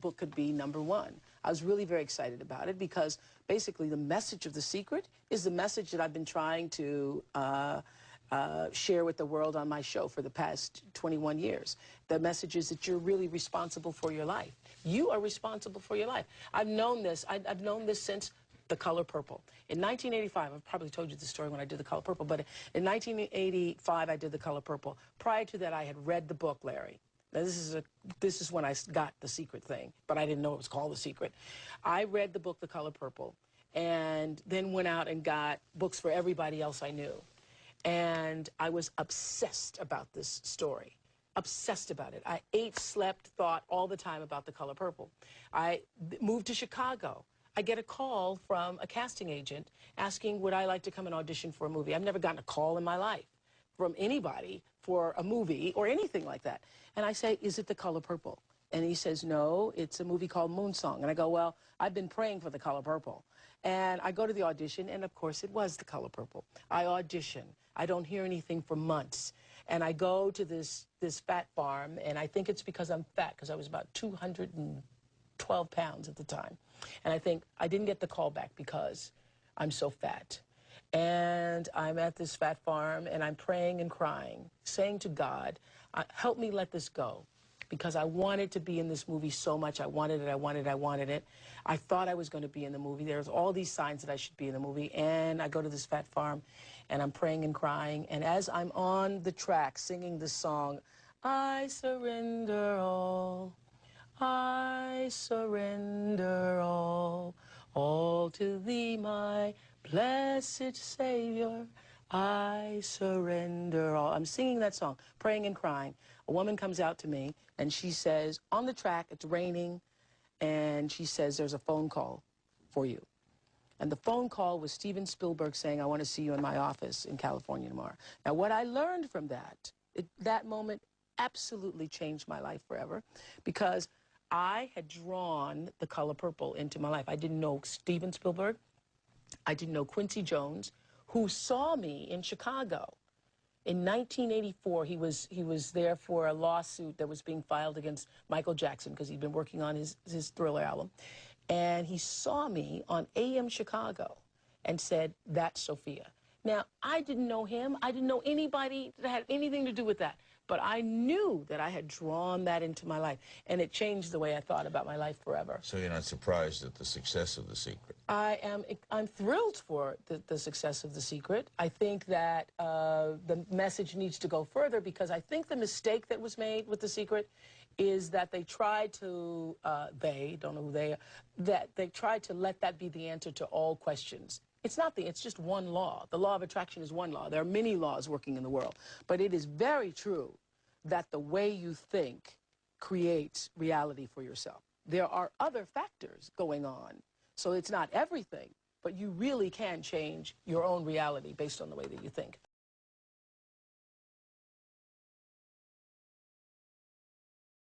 book could be #1. I was really very excited about it because basically the message of The Secret is the message that I've been trying to share with the world on my show for the past 21 years. The message is that you're really responsible for your life. You are responsible for your life. I've known this. I've known this since The Color Purple. In 1985, I've probably told you the story when I did The Color Purple, but in 1985 I did The Color Purple. Prior to that, I had read the book, Larry. Now, this is when I got The Secret thing, but I didn't know it was called The Secret. I read the book The Color Purple and then went out and got books for everybody else I knew. And I was obsessed about this story, obsessed about it. I ate, slept, thought all the time about The Color Purple. I moved to Chicago. I get a call from a casting agent asking would I like to come and audition for a movie. I've never gotten a call in my life from anybody for a movie or anything like that. And I say, is it The Color Purple? And he says, no, it's a movie called Moonsong. And I go, well, I've been praying for The Color Purple. And I go to the audition, and of course it was The Color Purple. I audition. I don't hear anything for months. And I go to this fat farm, and I think it's because I'm fat, because I was about 212 pounds at the time. And I think I didn't get the call back because I'm so fat. And I'm at this fat farm, and I'm praying and crying, saying to God, help me let this go. Because I wanted to be in this movie so much. I wanted it, I wanted it, I wanted it. I thought I was going to be in the movie. There's all these signs that I should be in the movie. And I go to this fat farm, and I'm praying and crying. And as I'm on the track singing this song, I surrender all, I surrender all to thee, my blessed Savior, I surrender all. I'm singing that song, praying and crying. A woman comes out to me, and she says, on the track, it's raining, and she says, there's a phone call for you. And the phone call was Steven Spielberg saying, I want to see you in my office in California tomorrow. Now, what I learned from that, that moment absolutely changed my life forever, because I had drawn The Color Purple into my life. I didn't know Steven Spielberg. I didn't know Quincy Jones, who saw me in Chicago. In 1984, he was there for a lawsuit that was being filed against Michael Jackson because he'd been working on his Thriller album. And he saw me on AM Chicago and said, that's Sophia. Now, I didn't know him. I didn't know anybody that had anything to do with that. But I knew that I had drawn that into my life, and it changed the way I thought about my life forever. So you're not surprised at the success of The Secret? I'm thrilled for the success of The Secret. I think that the message needs to go further, because I think the mistake that was made with The Secret is that they tried to, don't know who they are, that they tried to let that be the answer to all questions. It's not it's just one law. The law of attraction is one law. There are many laws working in the world. But it is very true that the way you think creates reality for yourself. There are other factors going on. So it's not everything, but you really can change your own reality based on the way that you think.